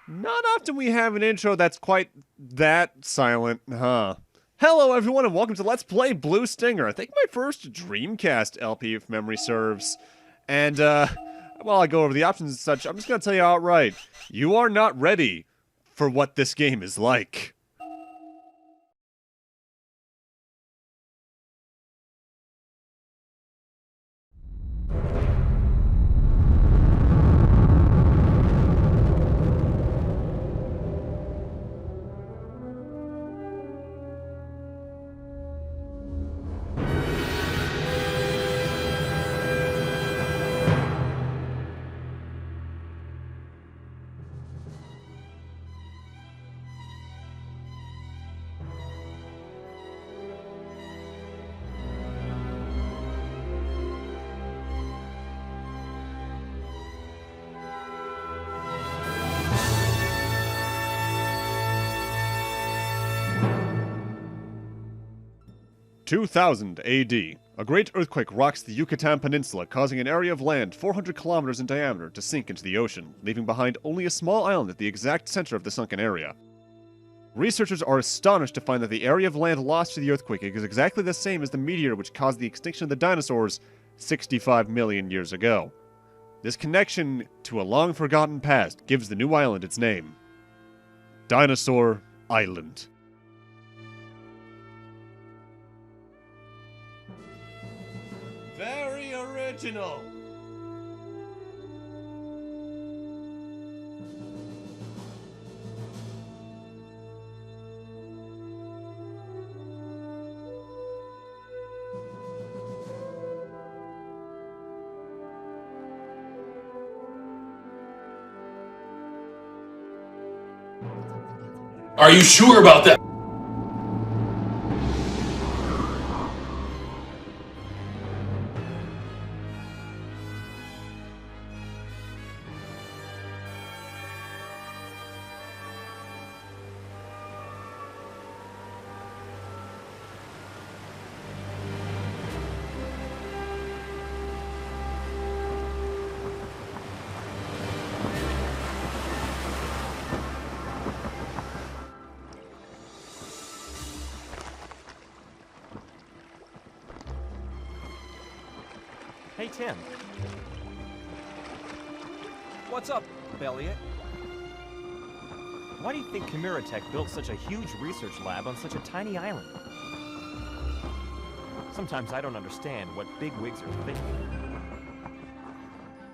Not often we have an intro that's quite that silent, huh? Hello everyone and welcome to Let's Play Blue Stinger. I think my first Dreamcast LP if memory serves. And while I go over the options and such, I'm just gonna tell you outright, you are not ready for what this game is like. (2000 AD). A great earthquake rocks the Yucatan Peninsula, causing an area of land 400 kilometers in diameter to sink into the ocean, leaving behind only a small island at the exact center of the sunken area. Researchers are astonished to find that the area of land lost to the earthquake is exactly the same as the meteor which caused the extinction of the dinosaurs 65 million years ago. This connection to a long-forgotten past gives the new island its name: Dinosaur Island. Very original! Are you sure about that? Hey, Tim. What's up, Eliot? Why do you think Tech built such a huge research lab on such a tiny island? Sometimes I don't understand what bigwigs are thinking.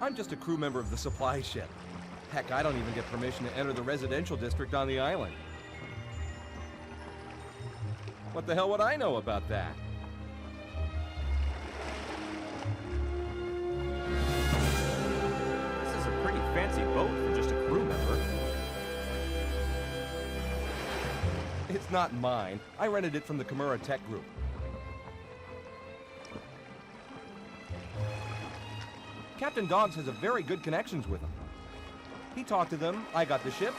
I'm just a crew member of the supply ship. Heck, I don't even get permission to enter the residential district on the island. What the hell would I know about that? This is a pretty fancy boat for just a crew member. It's not mine. I rented it from the Tech group. Captain Dogs has a very good connections with them. He talked to them, I got the ship,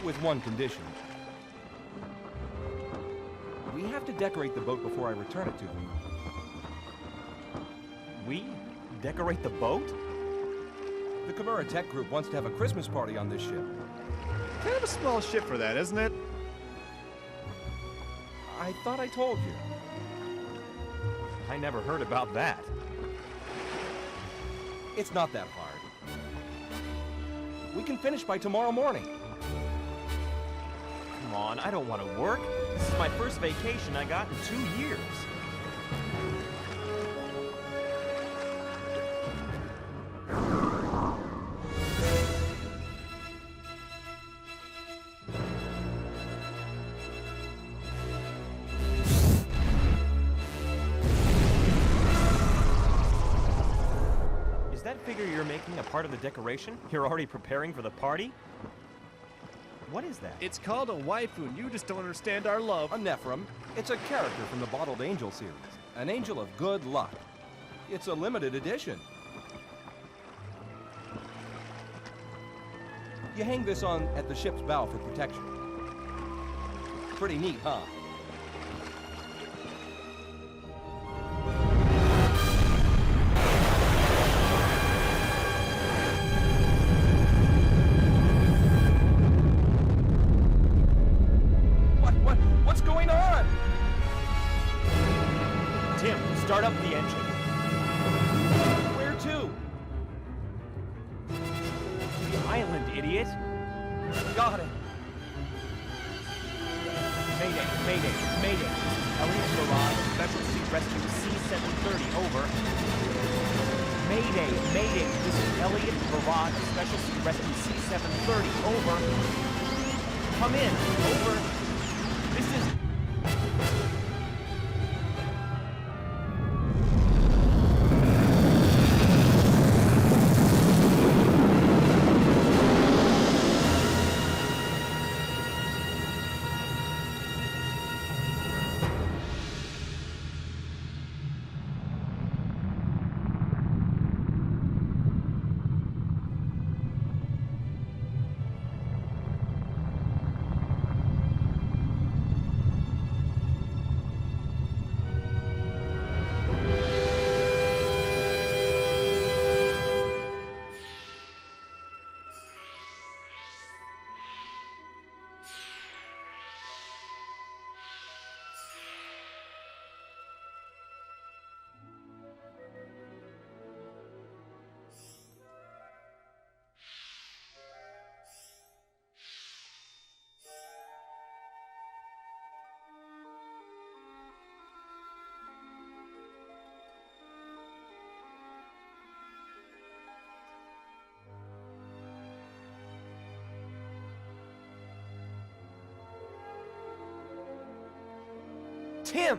with one condition. We have to decorate the boat before I return it to them. We decorate the boat? The Tech group wants to have a Christmas party on this ship. Kind of a small ship for that, isn't it? I thought I told you. I never heard about that. It's not that hard. We can finish by tomorrow morning. Come on, I don't want to work. This is my first vacation I got in 2 years. Is that figure you're making a part of the decoration? You're already preparing for the party? What is that? It's called a waifu and you just don't understand our love. A Nephrim. It's a character from the Bottled Angel series. An angel of good luck. It's a limited edition. You hang this on at the ship's bow for protection. Pretty neat, huh? going on? Tim, start up the engine. Where to? The island, idiot. Got it. Mayday, mayday, mayday. Eliot Barrage, Special Sea Rescue C-730, over. Mayday, mayday. This is Eliot Barrage, Special Sea Rescue C-730, over. Come in, over. This is... Tim!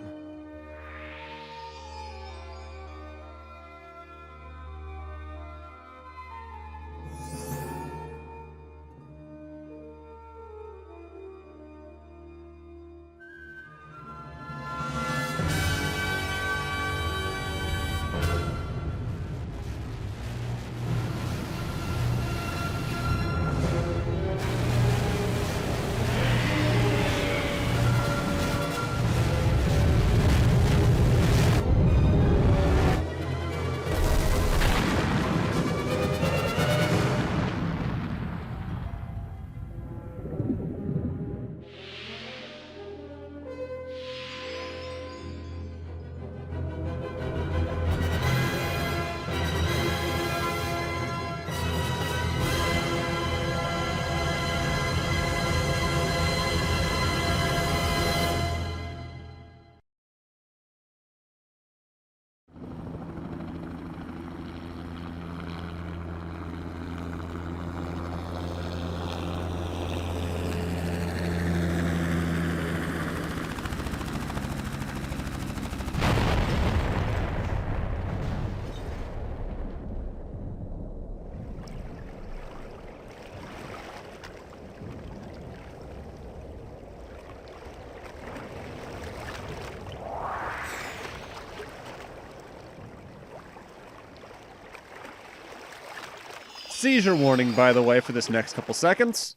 Seizure warning, by the way, for this next couple seconds.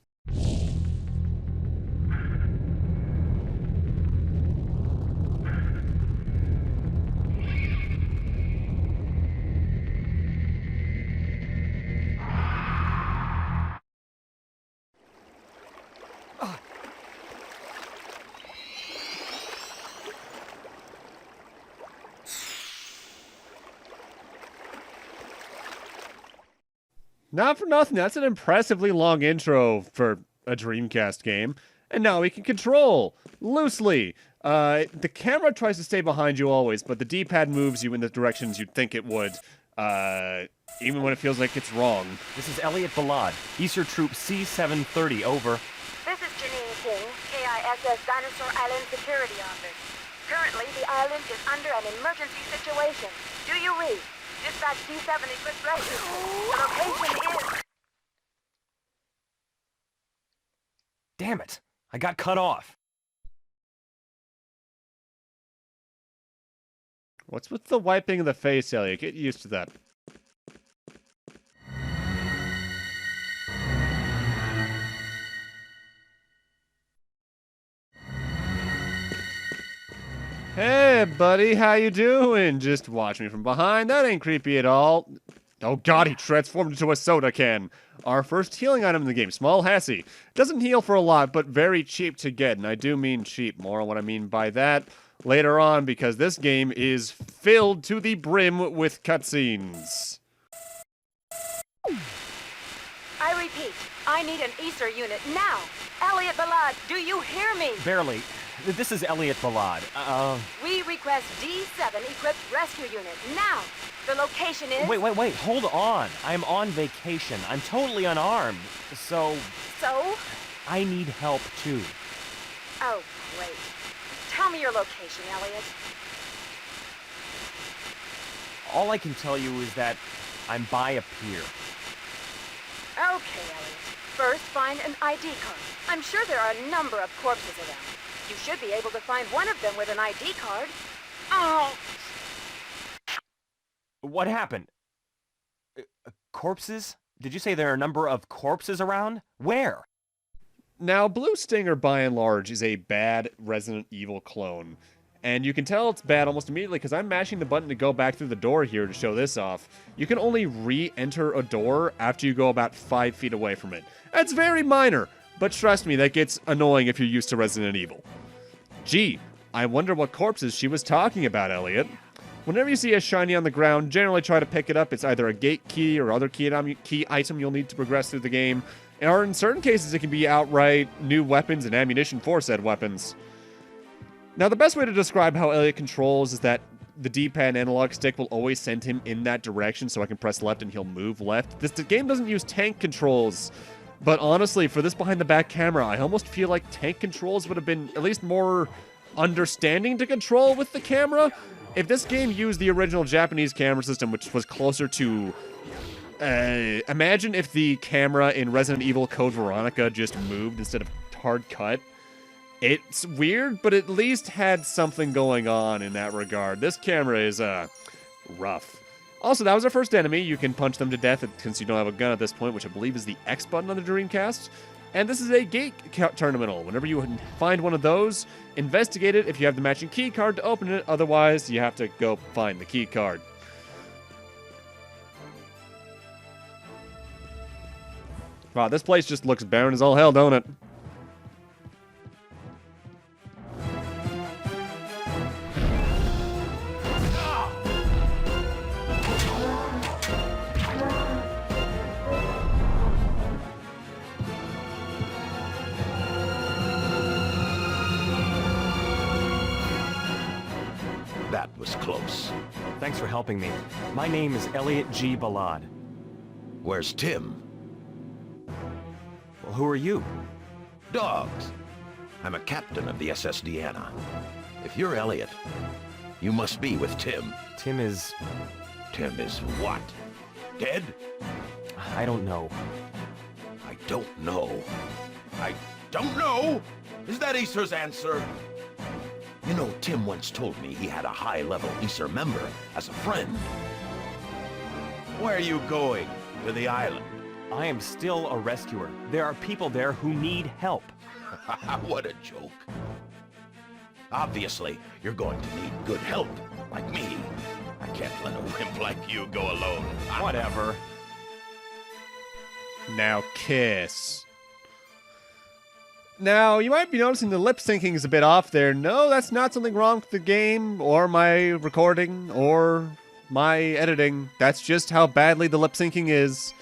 Not for nothing, that's an impressively long intro for a Dreamcast game. And now we can control loosely. The camera tries to stay behind you always, but the D-pad moves you in the directions you'd think it would, even when it feels like it's wrong. This is Eliot Balad, Easter Troop C-730, over. This is Janine King, KISS Dinosaur Island Security Office. Currently, the island is under an emergency situation. Do you read? Dispatch D7 equipped rescue. The location is... Damn it, I got cut off. What's with the wiping of the face, Eliot? Get used to that. Hey, buddy, how you doing? Just watch me from behind. That ain't creepy at all. Oh god, he transformed into a soda can. Our first healing item in the game, Small Hassie. Doesn't heal for a lot, but very cheap to get, and I do mean cheap. More on what I mean by that later on, because this game is filled to the brim with cutscenes. I repeat, I need an Easter unit now. Eliot Ballard, do you hear me? Barely. This is Eliot Ballard. We request D7 equipped rescue unit now. The location is... Wait, hold on. I'm on vacation. I'm totally unarmed. So, So? I need help too. Oh, great. Tell me your location, Eliot. All I can tell you is that I'm by a pier. Okay, Eliot. First, find an ID card. I'm sure there are a number of corpses around. You should be able to find one of them with an ID card. Oh! What happened? Corpses? Did you say there are a number of corpses around? Where? Now, Blue Stinger, by and large, is a bad Resident Evil clone. And you can tell it's bad almost immediately because I'm mashing the button to go back through the door here to show this off. You can only re-enter a door after you go about 5 feet away from it. That's very minor, but trust me, that gets annoying if you're used to Resident Evil. Gee, I wonder what corpses she was talking about, Eliot. Whenever you see a shiny on the ground, generally try to pick it up. It's either a gate key or other key item you'll need to progress through the game. Or in certain cases, it can be outright new weapons and ammunition for said weapons. Now, the best way to describe how Eliot controls is that the D-pad and analog stick will always send him in that direction, so I can press left and he'll move left. The game doesn't use tank controls, but honestly, for this behind-the-back camera, I almost feel like tank controls would have been at least more understanding to control with the camera. If this game used the original Japanese camera system, which was closer to... imagine if the camera in Resident Evil Code Veronica just moved instead of hard cut. It's weird, but at least had something going on in that regard. This camera is, rough. Also, that was our first enemy. You can punch them to death since you don't have a gun at this point, which I believe is the X button on the Dreamcast. And this is a gate terminal. Whenever you find one of those, investigate it if you have the matching key card to open it. Otherwise, you have to go find the key card. Wow, this place just looks barren as all hell, don't it? That was close. Thanks for helping me. My name is Eliot G. Ballard. Where's Tim? Well, who are you? Dogs. I'm a captain of the SS Deanna. If you're Eliot, you must be with Tim. Tim is... Tim is what? Dead? I don't know. I don't know. I don't know? Is that Acer's answer? You know, Tim once told me he had a high-level Acer member as a friend. Where are you going? To the island? I am still a rescuer. There are people there who need help. What a joke. Obviously, you're going to need good help, like me. I can't let a wimp like you go alone. Whatever. Now kiss. Now, you might be noticing the lip syncing is a bit off there. No, that's not something wrong with the game, or my recording, or my editing. That's just how badly the lip syncing is.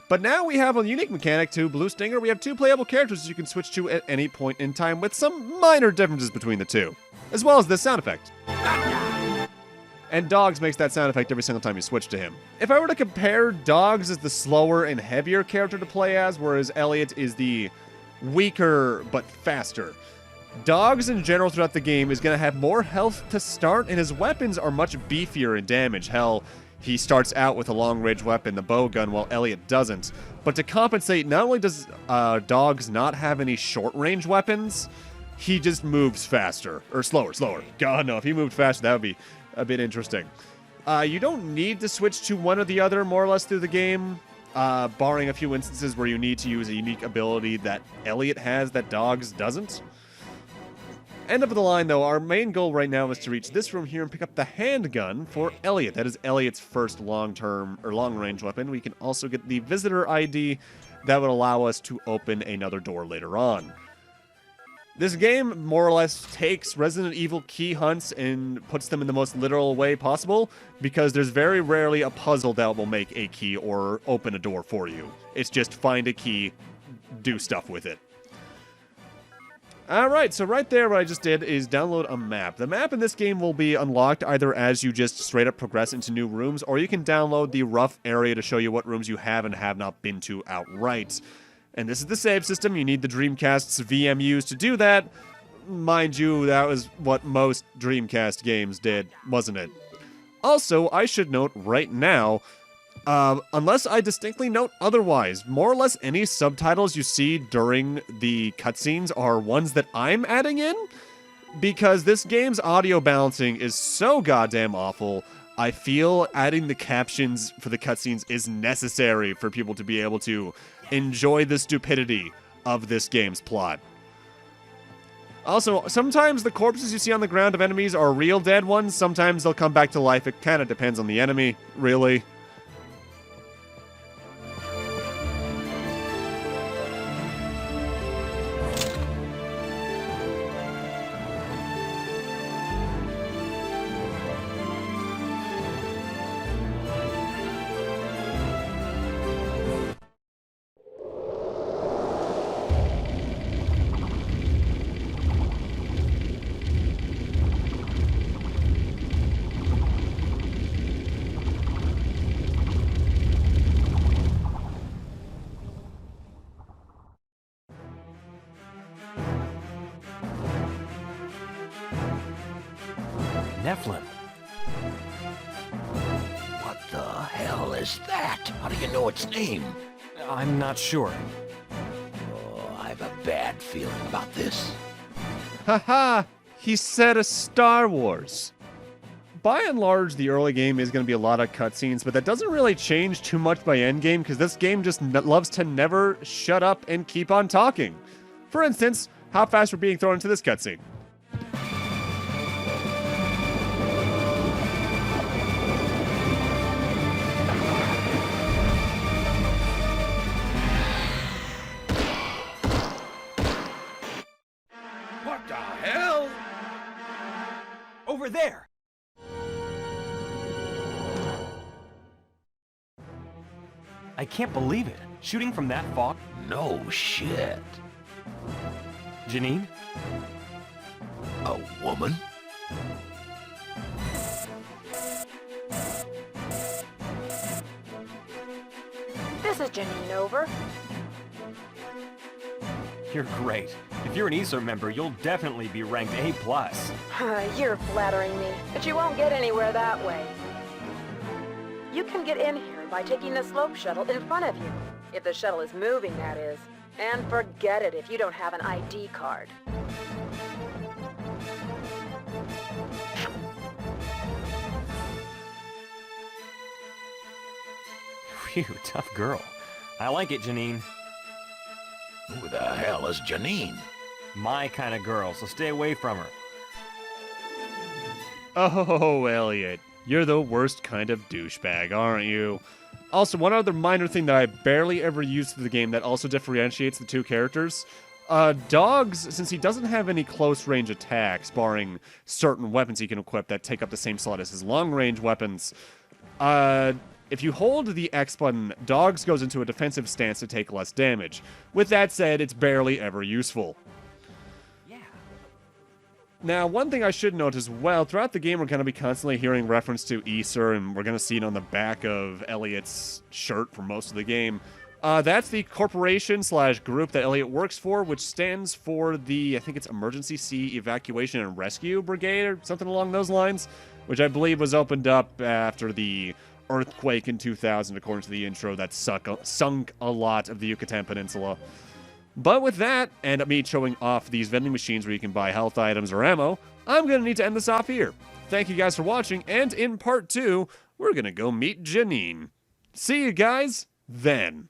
But now we have a unique mechanic to Blue Stinger. We have 2 playable characters you can switch to at any point in time with some minor differences between the 2. As well as this sound effect. And Dogs makes that sound effect every single time you switch to him. If I were to compare, Dogs is the slower and heavier character to play as, whereas Eliot is the weaker but faster. Dogs in general throughout the game is going to have more health to start, and his weapons are much beefier in damage. Hell, he starts out with a long-range weapon, the bow gun, while Eliot doesn't. But to compensate, not only does Dogs not have any short-range weapons, he just moves faster. Or slower. God, no, if he moved faster, that would be a bit interesting. You don't need to switch to one or the other, more or less, through the game, barring a few instances where you need to use a unique ability that Eliot has that Dogs doesn't. End of the line, though, our main goal right now is to reach this room here and pick up the handgun for Eliot. That is Eliot's first long-range weapon. We can also get the visitor ID that would allow us to open another door later on. This game more or less takes Resident Evil key hunts and puts them in the most literal way possible, because there's very rarely a puzzle that will make a key or open a door for you. It's just find a key, do stuff with it. Alright, so right there what I just did is download a map. The map in this game will be unlocked either as you just straight up progress into new rooms, or you can download the rough area to show you what rooms you have and have not been to outright. And this is the save system. You need the Dreamcast's VMUs to do that. Mind you, that was what most Dreamcast games did, wasn't it? Also, I should note right now, unless I distinctly note otherwise, more or less any subtitles you see during the cutscenes are ones that I'm adding in, because this game's audio balancing is so goddamn awful. I feel adding the captions for the cutscenes is necessary for people to be able to enjoy the stupidity of this game's plot. Also, sometimes the corpses you see on the ground of enemies are real dead ones, sometimes they'll come back to life. It kind of depends on the enemy, really. Nephilim. What the hell is that? How do you know its name? I'm not sure. Oh, I have a bad feeling about this. Haha! He said a Star Wars. By and large, the early game is going to be a lot of cutscenes, but that doesn't really change too much by endgame, because this game just loves to never shut up and keep on talking. For instance, how fast we're being thrown into this cutscene. What the hell? Over there! I can't believe it. Shooting from that far? No shit. Janine? A woman? This is Janine, over. You're great. If you're an ythere member, you'll definitely be ranked A+. You're flattering me, but you won't get anywhere that way. You can get in here by taking the slope shuttle in front of you. If the shuttle is moving, that is. And forget it if you don't have an ID card. Phew, tough girl. I like it, Janine. Who the hell is Janine? My kind of girl, so stay away from her. Oh, Eliot. You're the worst kind of douchebag, aren't you? Also, one other minor thing that I barely ever use to the game that also differentiates the two characters. Dogs, since he doesn't have any close-range attacks, barring certain weapons he can equip that take up the same slot as his long-range weapons, if you hold the X button, Dogs goes into a defensive stance to take less damage. With that said, it's barely ever useful. Now, one thing I should note as well, throughout the game we're going to be constantly hearing reference to ythere, and we're going to see it on the back of Eliot's shirt for most of the game. That's the corporation/group that Eliot works for, which stands for the, I think it's Emergency Sea Evacuation and Rescue Brigade, or something along those lines, which I believe was opened up after the earthquake in 2000, according to the intro, that sunk a lot of the Yucatan Peninsula. But with that, and me showing off these vending machines where you can buy health items or ammo, I'm going to need to end this off here. Thank you guys for watching, and in part 2, we're going to go meet Janine. See you guys then.